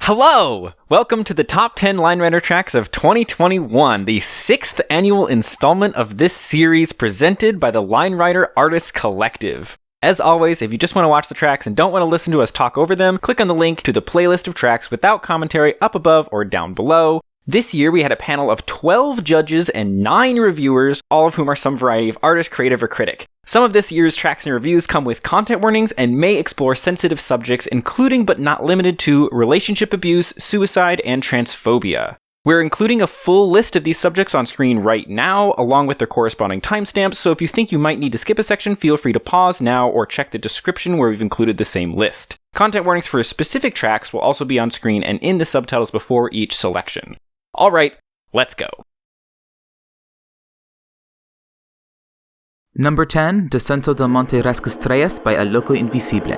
Hello! Welcome to the top 10 Line Rider tracks of 2021, the 6th annual installment of this series presented by the Line Rider Artists Collective. As always, if you just want to watch the tracks and don't want to listen to us talk over them, click on the link to the playlist of tracks without commentary up above or down below. This year we had a panel of 12 judges and 9 reviewers, all of whom are some variety of artist, creative, or critic. Some of this year's tracks and reviews come with content warnings and may explore sensitive subjects including but not limited to relationship abuse, suicide, and transphobia. We're including a full list of these subjects on screen right now, along with their corresponding timestamps, so if you think you might need to skip a section, feel free to pause now or check the description where we've included the same list. Content warnings for specific tracks will also be on screen and in the subtitles before each selection. Alright, let's go. Number 10, Descenso del Monte Rascastrellas by El Loco Invisible.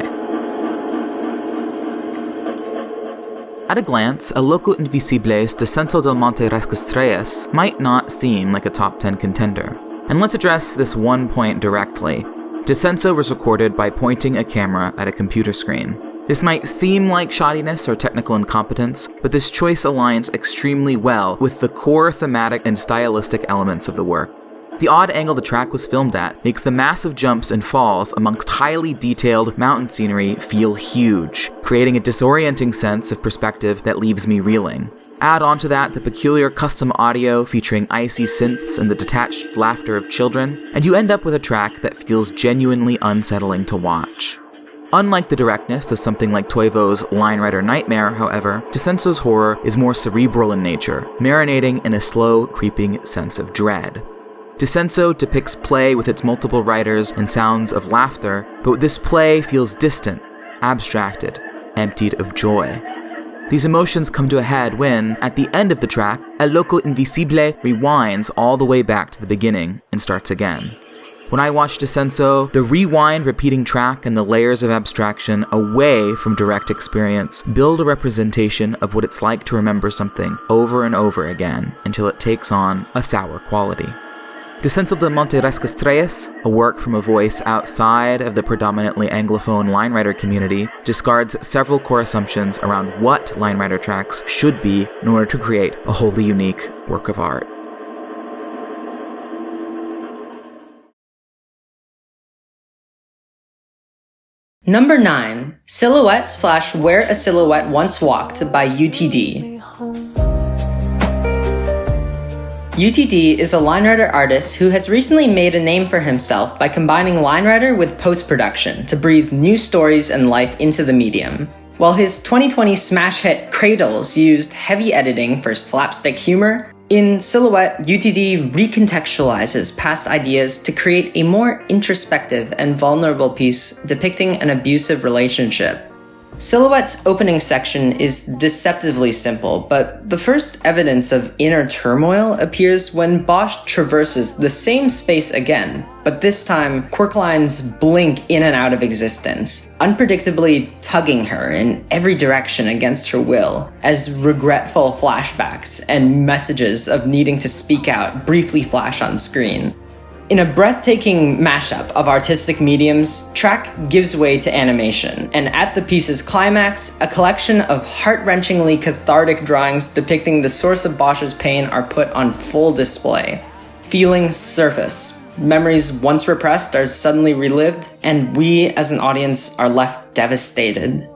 At a glance, El Loco Invisible's Descenso del Monte Rascastrellas might not seem like a top 10 contender. And let's address this one point directly. Descenso was recorded by pointing a camera at a computer screen. This might seem like shoddiness or technical incompetence, but this choice aligns extremely well with the core thematic and stylistic elements of the work. The odd angle the track was filmed at makes the massive jumps and falls amongst highly detailed mountain scenery feel huge, creating a disorienting sense of perspective that leaves me reeling. Add onto that the peculiar custom audio featuring icy synths and the detached laughter of children, and you end up with a track that feels genuinely unsettling to watch. Unlike the directness of something like Toivo's Line Rider Nightmare, however, Descenso's horror is more cerebral in nature, marinating in a slow, creeping sense of dread. Descenso depicts play with its multiple riders and sounds of laughter, but this play feels distant, abstracted, emptied of joy. These emotions come to a head when, at the end of the track, El Loco Invisible rewinds all the way back to the beginning and starts again. When I watch Descenso, the rewind repeating track and the layers of abstraction away from direct experience build a representation of what it's like to remember something over and over again until it takes on a sour quality. Descenso del Monte Rascastrellas, a work from a voice outside of the predominantly Anglophone Line Rider community, discards several core assumptions around what Line Rider tracks should be in order to create a wholly unique work of art. Number 9, Silhouette / Where a Silhouette Once Walked by UTD. UTD is a Line Rider artist who has recently made a name for himself by combining Line Rider with post-production to breathe new stories and life into the medium. While his 2020 smash hit Cradles used heavy editing for slapstick humor, in Silhouette, UTD recontextualizes past ideas to create a more introspective and vulnerable piece depicting an abusive relationship. Silhouette's opening section is deceptively simple, but the first evidence of inner turmoil appears when Bosch traverses the same space again, but this time quirk lines blink in and out of existence, unpredictably tugging her in every direction against her will, as regretful flashbacks and messages of needing to speak out briefly flash on screen. In a breathtaking mashup of artistic mediums, track gives way to animation, and at the piece's climax, a collection of heart-wrenchingly cathartic drawings depicting the source of Bosch's pain are put on full display. Feelings surface, memories once repressed are suddenly relived, and we as an audience are left devastated.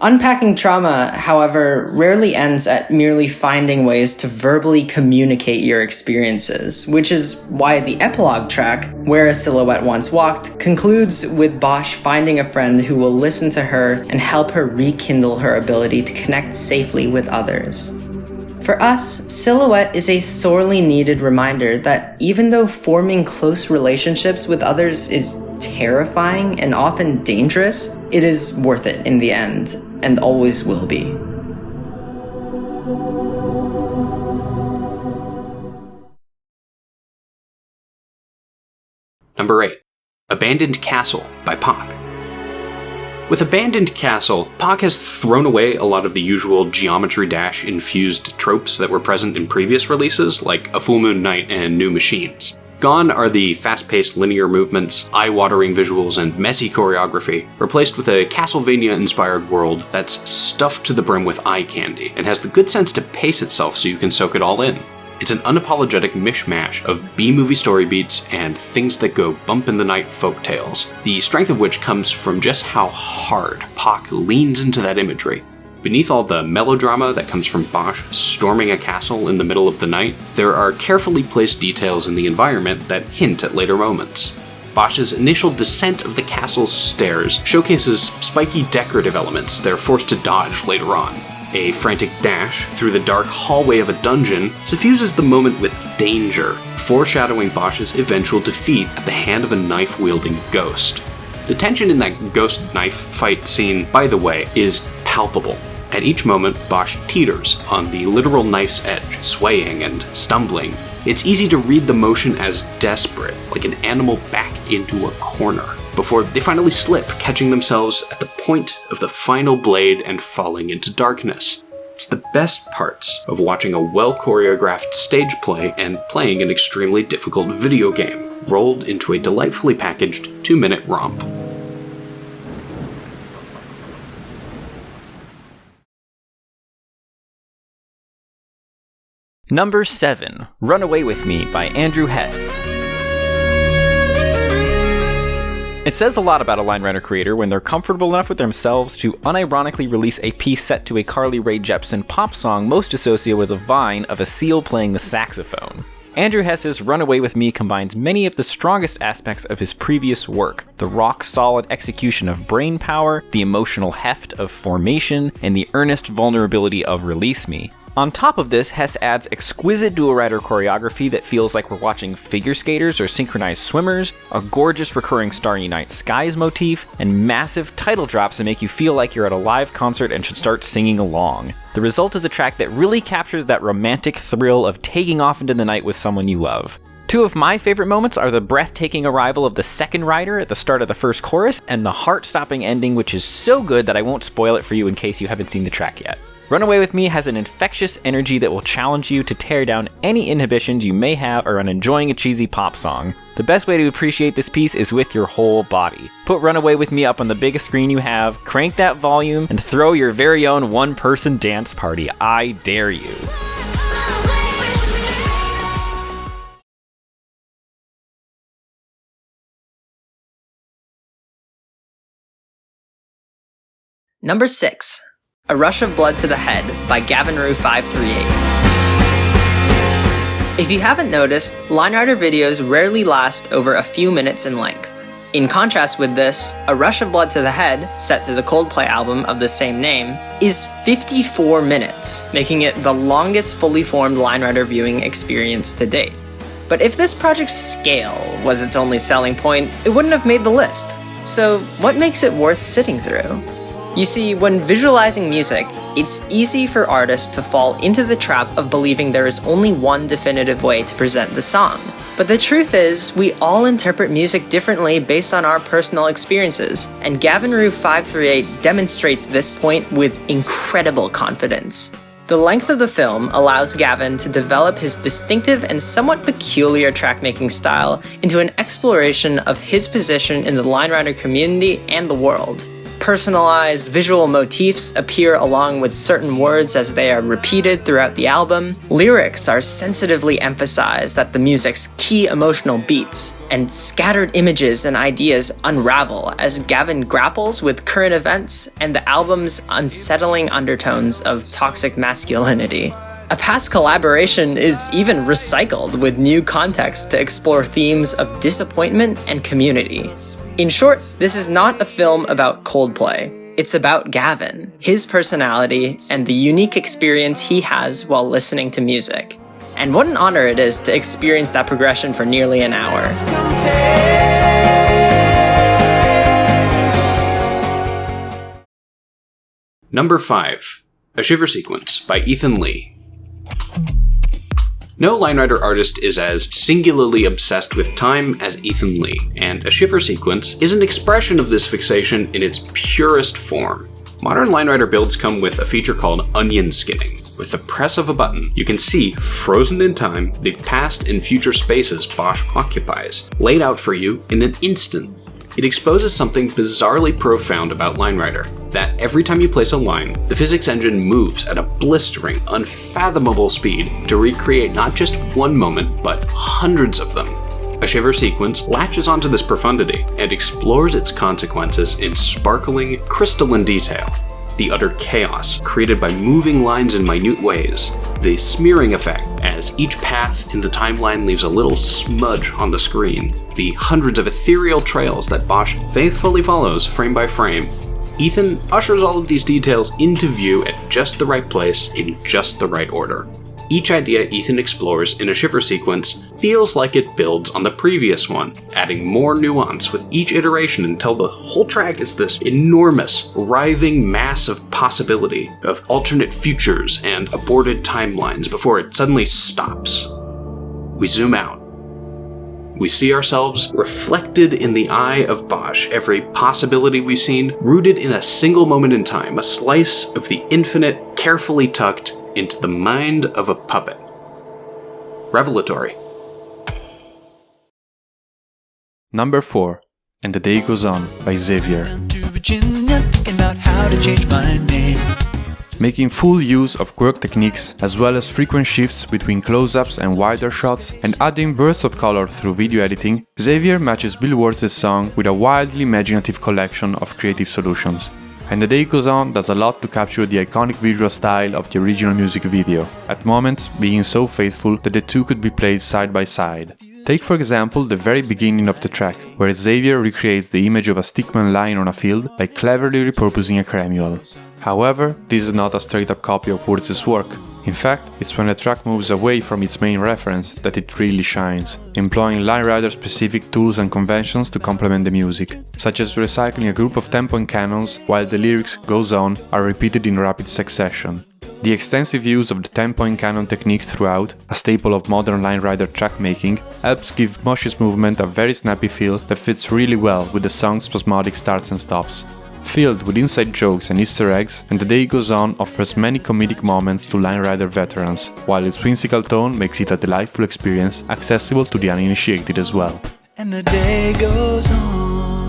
Unpacking trauma, however, rarely ends at merely finding ways to verbally communicate your experiences, which is why the epilogue track, Where a Silhouette Once Walked, concludes with Bosch finding a friend who will listen to her and help her rekindle her ability to connect safely with others. For us, Silhouette is a sorely needed reminder that even though forming close relationships with others is terrifying and often dangerous, it is worth it in the end, and always will be. Number 8, Abandoned Castle by Pak. With Abandoned Castle, Pak has thrown away a lot of the usual Geometry Dash-infused tropes that were present in previous releases, like A Full Moon Night and New Machines. Gone are the fast-paced linear movements, eye-watering visuals, and messy choreography, replaced with a Castlevania-inspired world that's stuffed to the brim with eye candy, and has the good sense to pace itself so you can soak it all in. It's an unapologetic mishmash of B-movie story beats and things that go bump in the night folktales, the strength of which comes from just how hard Pak leans into that imagery. Beneath all the melodrama that comes from Bosch storming a castle in the middle of the night, there are carefully placed details in the environment that hint at later moments. Bosch's initial descent of the castle's stairs showcases spiky decorative elements they're forced to dodge later on. A frantic dash through the dark hallway of a dungeon suffuses the moment with danger, foreshadowing Bosch's eventual defeat at the hand of a knife-wielding ghost. The tension in that ghost knife fight scene, by the way, is palpable. At each moment, Bosch teeters on the literal knife's edge, swaying and stumbling. It's easy to read the motion as desperate, like an animal back into a corner, before they finally slip, catching themselves at the point of the final blade and falling into darkness. It's the best parts of watching a well-choreographed stage play and playing an extremely difficult video game, rolled into a delightfully packaged 2-minute romp. Number 7, Run Away With Me by Andrew Hess. It says a lot about a line writer creator when they're comfortable enough with themselves to unironically release a piece set to a Carly Rae Jepsen pop song most associated with a vine of a seal playing the saxophone. Andrew Hess's Run Away With Me combines many of the strongest aspects of his previous work, the rock-solid execution of brain power, the emotional heft of Formation, and the earnest vulnerability of Release Me. On top of this, Hess adds exquisite dual-rider choreography that feels like we're watching figure skaters or synchronized swimmers, a gorgeous recurring Starry Night Skies motif, and massive title drops that make you feel like you're at a live concert and should start singing along. The result is a track that really captures that romantic thrill of taking off into the night with someone you love. Two of my favorite moments are the breathtaking arrival of the second rider at the start of the first chorus, and the heart-stopping ending, which is so good that I won't spoil it for you in case you haven't seen the track yet. Run Away With Me has an infectious energy that will challenge you to tear down any inhibitions you may have around enjoying a cheesy pop song. The best way to appreciate this piece is with your whole body. Put Run Away With Me up on the biggest screen you have, crank that volume, and throw your very own one-person dance party. I dare you. Number 6. A Rush of Blood to the Head by Gavin Rue 538. If you haven't noticed, line rider videos rarely last over a few minutes in length. In contrast with this, A Rush of Blood to the Head, set to the Coldplay album of the same name, is 54 minutes, making it the longest fully formed line rider viewing experience to date. But if this project's scale was its only selling point, it wouldn't have made the list. So what makes it worth sitting through? You see, when visualizing music, it's easy for artists to fall into the trap of believing there is only one definitive way to present the song. But the truth is, we all interpret music differently based on our personal experiences, and Gavin Rue 538 demonstrates this point with incredible confidence. The length of the film allows Gavin to develop his distinctive and somewhat peculiar track-making style into an exploration of his position in the line rider community and the world. Personalized visual motifs appear along with certain words as they are repeated throughout the album. Lyrics are sensitively emphasized at the music's key emotional beats, and scattered images and ideas unravel as Gavin grapples with current events and the album's unsettling undertones of toxic masculinity. A past collaboration is even recycled with new context to explore themes of disappointment and community. In short, this is not a film about Coldplay. It's about Gavin, his personality, and the unique experience he has while listening to music. And what an honor it is to experience that progression for nearly an hour. Number 5. A Shiver Sequence by Ethan Lee. No line rider artist is as singularly obsessed with time as Ethan Lee, and A Shiver Sequence is an expression of this fixation in its purest form. Modern line rider builds come with a feature called onion skinning, With the press of a button, you can see, frozen in time, the past and future spaces Bosch occupies, laid out for you in an instant. It exposes something bizarrely profound about LineRider, that every time you place a line, the physics engine moves at a blistering, unfathomable speed to recreate not just one moment, but hundreds of them. A Shiver sequence latches onto this profundity and explores its consequences in sparkling, crystalline detail. The utter chaos created by moving lines in minute ways, the smearing effect as each path in the timeline leaves a little smudge on the screen, the hundreds of ethereal trails that Bosch faithfully follows frame by frame. Ethan ushers all of these details into view at just the right place in just the right order. Each idea Ethan explores in a Shiver sequence feels like it builds on the previous one, adding more nuance with each iteration until the whole track is this enormous, writhing mass of possibility, of alternate futures and aborted timelines before it suddenly stops. We zoom out. We see ourselves reflected in the eye of Bosch, every possibility we've seen rooted in a single moment in time, a slice of the infinite carefully tucked into the mind of a puppet. Revelatory. Number 4, And the Day Goes On by Xavier. Making full use of quirk techniques as well as frequent shifts between close-ups and wider shots and adding bursts of color through video editing, Xavier matches Bill Wurtz's song with a wildly imaginative collection of creative solutions. And the Day Goes On does a lot to capture the iconic visual style of the original music video, at moments being so faithful that the two could be played side by side. Take for example the very beginning of the track, where Xavier recreates the image of a stickman lying on a field by cleverly repurposing a cremuel. However, this is not a straight-up copy of Wurtz's work. In fact, it's when the track moves away from its main reference that it really shines, employing LineRider-specific tools and conventions to complement the music, such as recycling a group of 10-point cannons while the lyrics "goes on" are repeated in rapid succession. The extensive use of the 10-point cannon technique throughout, a staple of modern LineRider track making, helps give Mosh's movement a very snappy feel that fits really well with the song's spasmodic starts and stops. Filled with inside jokes and Easter eggs, And the Day Goes On offers many comedic moments to LineRider veterans, while its whimsical tone makes it a delightful experience accessible to the uninitiated as well. And the day goes on.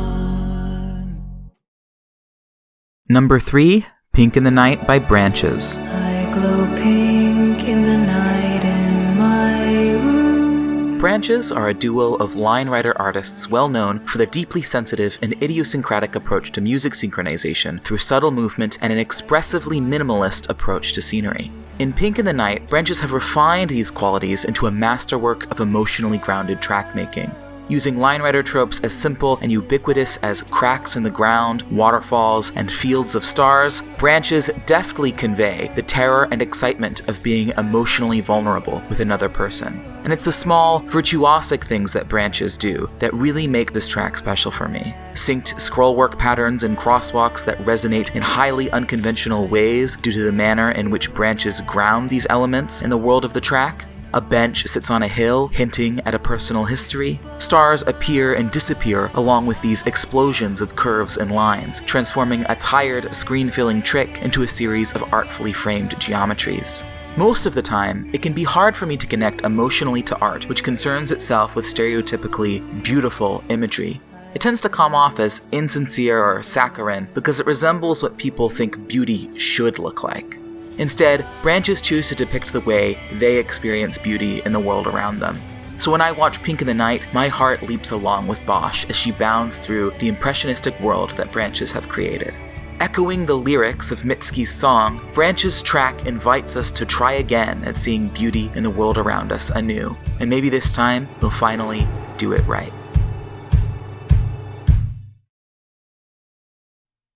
Number 3, Pink in the Night by Branches. I glow pink in the night in my room. Branches are a duo of LineRider artists well known for their deeply sensitive and idiosyncratic approach to music synchronization through subtle movement and an expressively minimalist approach to scenery. In Pink in the Night, Branches have refined these qualities into a masterwork of emotionally grounded track making. Using LineRider tropes as simple and ubiquitous as cracks in the ground, waterfalls, and fields of stars, Branches deftly convey the terror and excitement of being emotionally vulnerable with another person. And it's the small, virtuosic things that Branches do that really make this track special for me. Synced scrollwork patterns and crosswalks that resonate in highly unconventional ways due to the manner in which Branches ground these elements in the world of the track. A bench sits on a hill, hinting at a personal history. Stars appear and disappear along with these explosions of curves and lines, transforming a tired, screen-filling trick into a series of artfully framed geometries. Most of the time, it can be hard for me to connect emotionally to art, which concerns itself with stereotypically beautiful imagery. It tends to come off as insincere or saccharine because it resembles what people think beauty should look like. Instead, Branches choose to depict the way they experience beauty in the world around them. So when I watch Pink in the Night, my heart leaps along with Bosch as she bounds through the impressionistic world that Branches have created. Echoing the lyrics of Mitski's song, Branches' track invites us to try again at seeing beauty in the world around us anew, and maybe this time we'll finally do it right.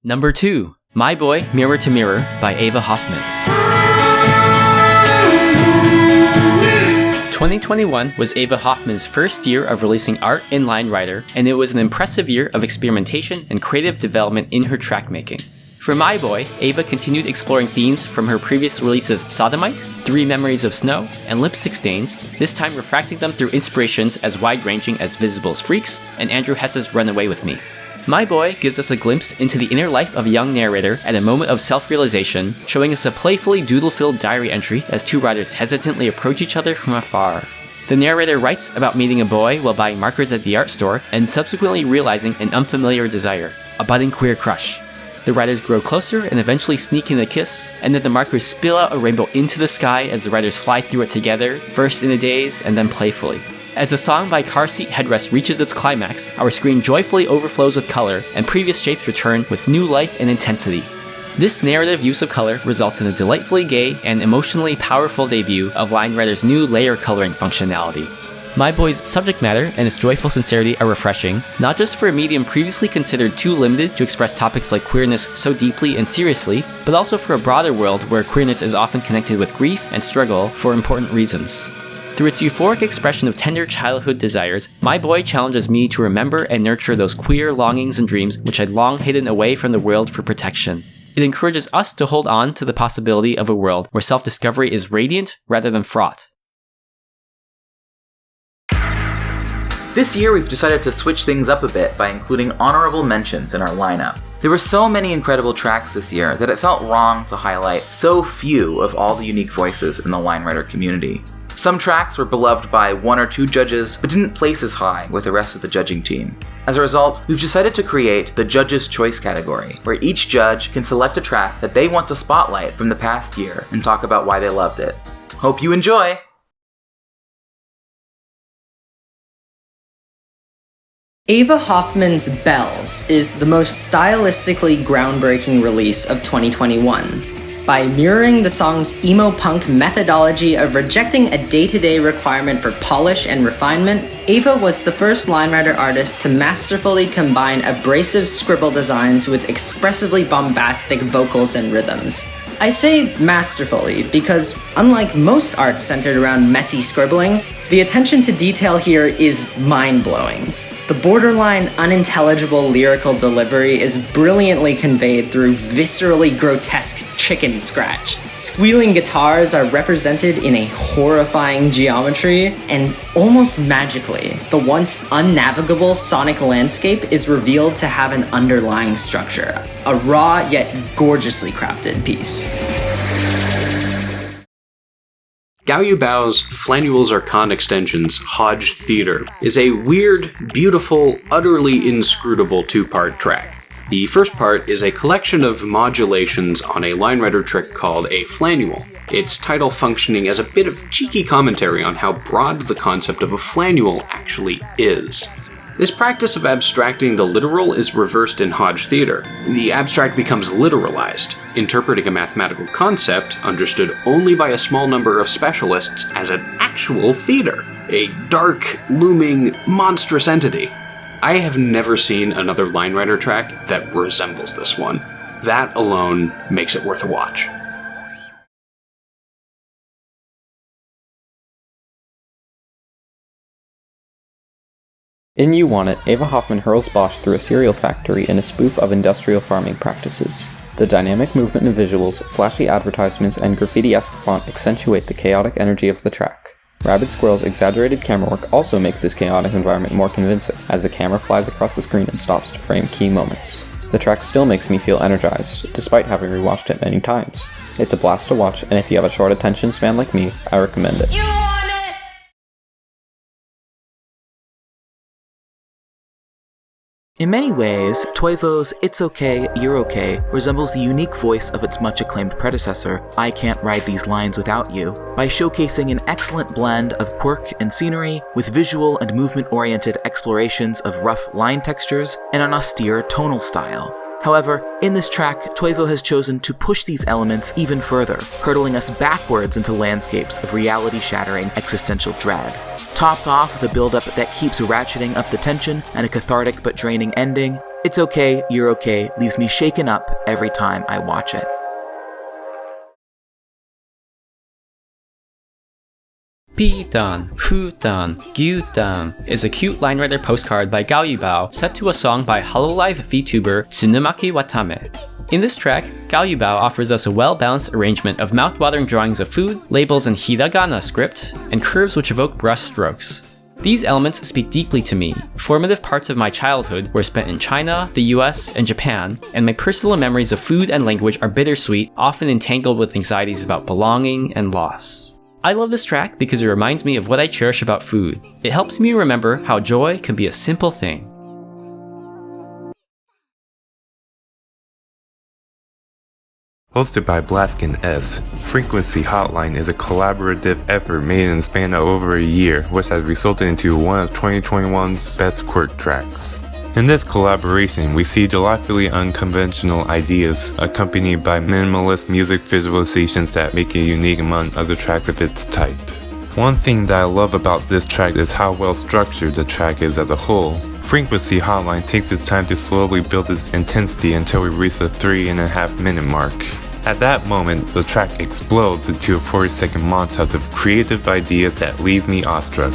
Number 2, My Boy, Mirror to Mirror by Ava Hoffman. 2021 was Ava Hoffman's first year of releasing art in LineRider, and it was an impressive year of experimentation and creative development in her track making. For My Boy, Ava continued exploring themes from her previous releases Sodomite, 3 Memories of Snow, and Lipstick Stains, this time refracting them through inspirations as wide-ranging as Visible's Freaks and Andrew Hess's Run Away With Me. My Boy gives us a glimpse into the inner life of a young narrator at a moment of self-realization, showing us a playfully doodle-filled diary entry as two riders hesitantly approach each other from afar. The narrator writes about meeting a boy while buying markers at the art store and subsequently realizing an unfamiliar desire, a budding queer crush. The riders grow closer and eventually sneak in a kiss, and then the markers spill out a rainbow into the sky as the riders fly through it together, first in a daze and then playfully. As the song by Car Seat Headrest reaches its climax, our screen joyfully overflows with color, and previous shapes return with new life and intensity. This narrative use of color results in a delightfully gay and emotionally powerful debut of Line Rider's new layer coloring functionality. My Boy's subject matter and its joyful sincerity are refreshing, not just for a medium previously considered too limited to express topics like queerness so deeply and seriously, but also for a broader world where queerness is often connected with grief and struggle for important reasons. Through its euphoric expression of tender childhood desires, My Boy challenges me to remember and nurture those queer longings and dreams which I'd long hidden away from the world for protection. It encourages us to hold on to the possibility of a world where self-discovery is radiant rather than fraught. This year we've decided to switch things up a bit by including honorable mentions in our lineup. There were so many incredible tracks this year that it felt wrong to highlight so few of all the unique voices in the Line Rider community. Some tracks were beloved by 1 or 2 judges, but didn't place as high with the rest of the judging team. As a result, we've decided to create the Judge's Choice category, where each judge can select a track that they want to spotlight from the past year and talk about why they loved it. Hope you enjoy! Ava Hoffman's Bells is the most stylistically groundbreaking release of 2021. By mirroring the song's emo punk methodology of rejecting a day-to-day requirement for polish and refinement, Ava was the first Line Rider artist to masterfully combine abrasive scribble designs with expressively bombastic vocals and rhythms. I say masterfully because, unlike most art centered around messy scribbling, the attention to detail here is mind-blowing. The borderline unintelligible lyrical delivery is brilliantly conveyed through viscerally grotesque chicken scratch. Squealing guitars are represented in a horrifying geometry, and almost magically, the once unnavigable sonic landscape is revealed to have an underlying structure, a raw yet gorgeously crafted piece. Gao Yubao's Flanuel's Archon Extensions Hodge Theater is a weird, beautiful, utterly inscrutable 2-part track. The first part is a collection of modulations on a Line Rider trick called a flanuel, its title functioning as a bit of cheeky commentary on how broad the concept of a flanuel actually is. This practice of abstracting the literal is reversed in Hodge Theater. The abstract becomes literalized, interpreting a mathematical concept understood only by a small number of specialists as an actual theater, a dark, looming, monstrous entity. I have never seen another Line Rider track that resembles this one. That alone makes it worth a watch. In You Want It, Ava Hoffman hurls Bosch through a cereal factory in a spoof of industrial farming practices. The dynamic movement and visuals, flashy advertisements, and graffiti-esque font accentuate the chaotic energy of the track. Rabid Squirrel's exaggerated camera work also makes this chaotic environment more convincing, as the camera flies across the screen and stops to frame key moments. The track still makes me feel energized, despite having rewatched it many times. It's a blast to watch, and if you have a short attention span like me, I recommend it. In many ways, Toivo's It's Okay, You're Okay resembles the unique voice of its much-acclaimed predecessor, I Can't Ride These Lines Without You, by showcasing an excellent blend of quirk and scenery with visual and movement-oriented explorations of rough line textures and an austere tonal style. However, in this track, Toivo has chosen to push these elements even further, hurtling us backwards into landscapes of reality-shattering existential dread. Topped off with a build-up that keeps ratcheting up the tension and a cathartic but draining ending, It's Okay, You're Okay leaves me shaken up every time I watch it. Pi-dan, Fu-dan, Gyu-dan is a cute Line Rider postcard by Gao Yubao set to a song by Hololive VTuber Tsunumaki Watame. In this track, Gao Yubao offers us a well-balanced arrangement of mouth-watering drawings of food, labels in hiragana script, and curves which evoke brush strokes. These elements speak deeply to me. Formative parts of my childhood were spent in China, the US, and Japan, and my personal memories of food and language are bittersweet, often entangled with anxieties about belonging and loss. I love this track because it reminds me of what I cherish about food. It helps me remember how joy can be a simple thing. Hosted by Blaskin S, Frequency Hotline is a collaborative effort made in the span of over a year, which has resulted into one of 2021's best quirk tracks. In this collaboration, we see delightfully unconventional ideas accompanied by minimalist music visualizations that make it unique among other tracks of its type. One thing that I love about this track is how well structured the track is as a whole. Frequency Hotline takes its time to slowly build its intensity until we reach the 3.5 minute mark. At that moment, the track explodes into a 40-second montage of creative ideas that leave me awestruck.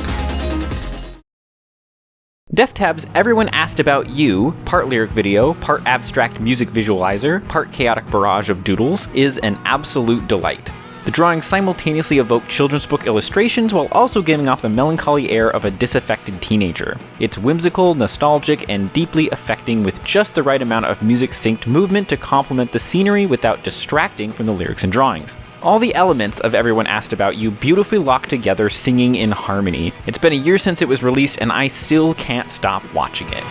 DefTab's Everyone Asked About You, part lyric video, part abstract music visualizer, part chaotic barrage of doodles, is an absolute delight. The drawing simultaneously evoked children's book illustrations while also giving off the melancholy air of a disaffected teenager. It's whimsical, nostalgic, and deeply affecting with just the right amount of music-synced movement to complement the scenery without distracting from the lyrics and drawings. All the elements of Everyone Asked About You beautifully locked together, singing in harmony. It's been a year since it was released, and I still can't stop watching it.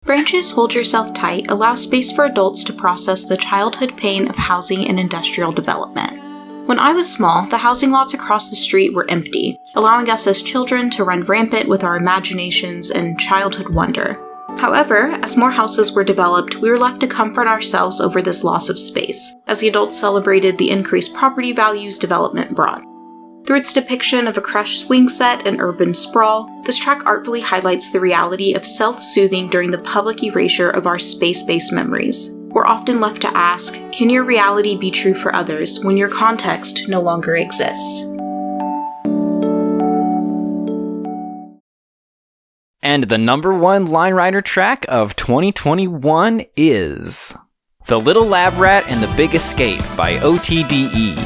Branches Hold Yourself Tight allows space for adults to process the childhood pain of housing and industrial development. When I was small, the housing lots across the street were empty, allowing us as children to run rampant with our imaginations and childhood wonder. However, as more houses were developed, we were left to comfort ourselves over this loss of space, as the adults celebrated the increased property values development brought. Through its depiction of a crushed swing set and urban sprawl, this track artfully highlights the reality of self-soothing during the public erasure of our space-based memories. We're often left to ask, can your reality be true for others when your context no longer exists? And the number one Line Rider track of 2021 is The Little Lab Rat and the Big Escape by OTDE.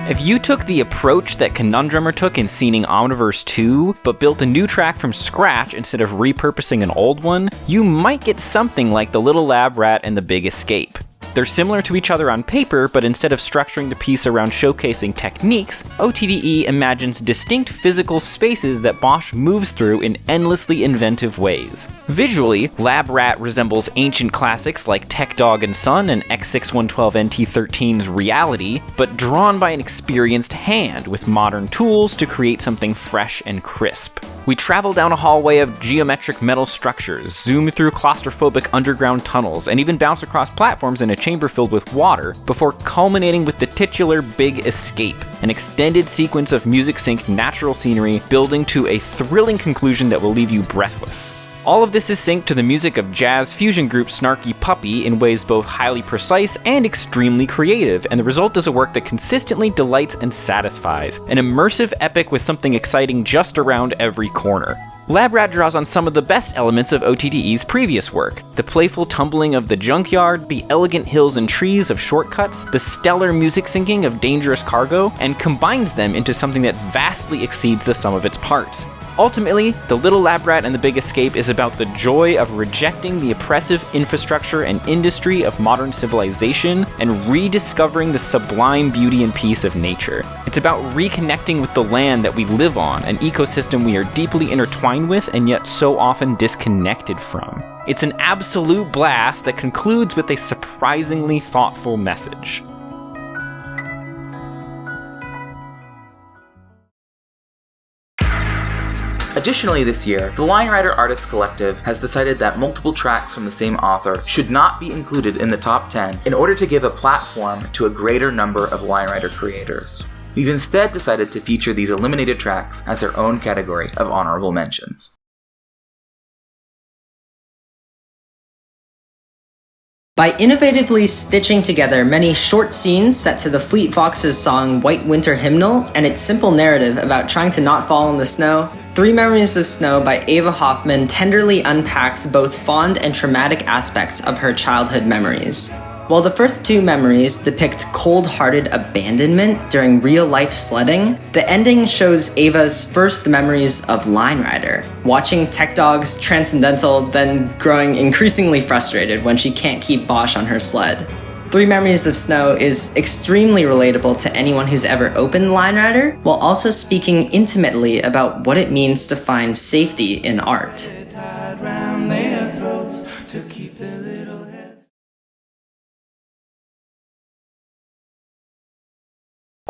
If you took the approach that Conundrummer took in scening Omniverse 2, but built a new track from scratch instead of repurposing an old one, you might get something like The Little Lab Rat and the Big Escape. They're similar to each other on paper, but instead of structuring the piece around showcasing techniques, OTDE imagines distinct physical spaces that Bosch moves through in endlessly inventive ways. Visually, Lab Rat resembles ancient classics like Tech Dog and Son and X6112NT13's Reality, but drawn by an experienced hand with modern tools to create something fresh and crisp. We travel down a hallway of geometric metal structures, zoom through claustrophobic underground tunnels, and even bounce across platforms in a chamber filled with water, before culminating with the titular Big Escape, an extended sequence of music-synced natural scenery building to a thrilling conclusion that will leave you breathless. All of this is synced to the music of jazz fusion group Snarky Puppy in ways both highly precise and extremely creative, and the result is a work that consistently delights and satisfies, an immersive epic with something exciting just around every corner. Lab Rat draws on some of the best elements of OTDE's previous work: the playful tumbling of the junkyard, the elegant hills and trees of Shortcuts, the stellar music syncing of Dangerous Cargo, and combines them into something that vastly exceeds the sum of its parts. Ultimately, The Little Lab Rat and the Big Escape is about the joy of rejecting the oppressive infrastructure and industry of modern civilization and rediscovering the sublime beauty and peace of nature. It's about reconnecting with the land that we live on, an ecosystem we are deeply intertwined with and yet so often disconnected from. It's an absolute blast that concludes with a surprisingly thoughtful message. Additionally this year, the Line Rider Artists Collective has decided that multiple tracks from the same author should not be included in the top 10 in order to give a platform to a greater number of Line Rider creators. We've instead decided to feature these eliminated tracks as their own category of honorable mentions. By innovatively stitching together many short scenes set to the Fleet Foxes' song White Winter Hymnal and its simple narrative about trying to not fall in the snow, Three Memories of Snow by Ava Hoffman tenderly unpacks both fond and traumatic aspects of her childhood memories. While the first two memories depict cold-hearted abandonment during real-life sledding, the ending shows Ava's first memories of Line Rider, watching Tech Dog's Transcendental, then growing increasingly frustrated when she can't keep Bosch on her sled. Three Memories of Snow is extremely relatable to anyone who's ever opened Line Rider, while also speaking intimately about what it means to find safety in art.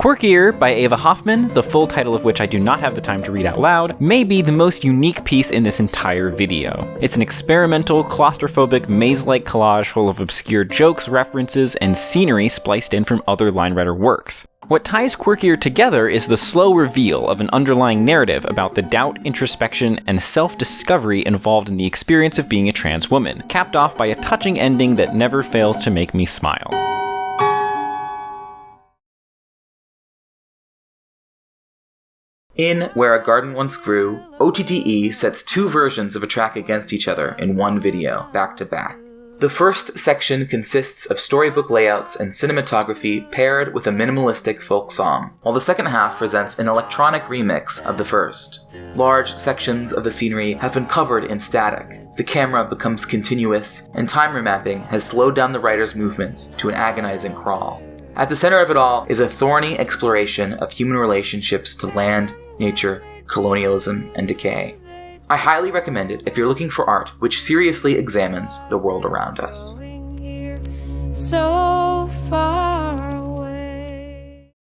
Quirkier by Ava Hoffman, the full title of which I do not have the time to read out loud, may be the most unique piece in this entire video. It's an experimental, claustrophobic, maze-like collage full of obscure jokes, references, and scenery spliced in from other Line Rider works. What ties Quirkier together is the slow reveal of an underlying narrative about the doubt, introspection, and self-discovery involved in the experience of being a trans woman, capped off by a touching ending that never fails to make me smile. In Where a Garden Once Grew, OTDE sets two versions of a track against each other in one video, back to back. The first section consists of storybook layouts and cinematography paired with a minimalistic folk song, while the second half presents an electronic remix of the first. Large sections of the scenery have been covered in static. The camera becomes continuous, and time remapping has slowed down the writer's movements to an agonizing crawl. At the center of it all is a thorny exploration of human relationships to land, nature, colonialism, and decay. I highly recommend it if you're looking for art which seriously examines the world around us. So far away.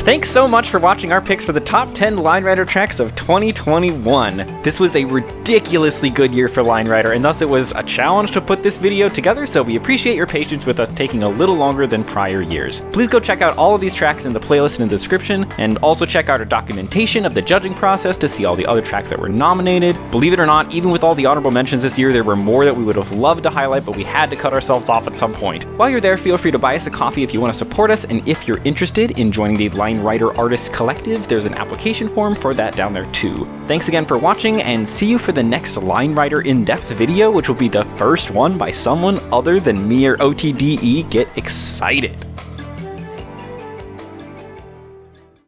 Thanks so much for watching our picks for the top 10 Line Rider tracks of 2021. This was a ridiculously good year for Line Rider, and thus it was a challenge to put this video together, so we appreciate your patience with us taking a little longer than prior years. Please go check out all of these tracks in the playlist in the description, and also check out our documentation of the judging process to see all the other tracks that were nominated. Believe it or not, even with all the honorable mentions this year, there were more that we would have loved to highlight, but we had to cut ourselves off at some point. While you're there, feel free to buy us a coffee if you want to support us, and if you're interested in joining the Line Rider Artists Collective, there's an application form for that down there too. Thanks again for watching, and see you for the next Line Rider in-depth video, which will be the first one by someone other than me or OTDE. Get excited!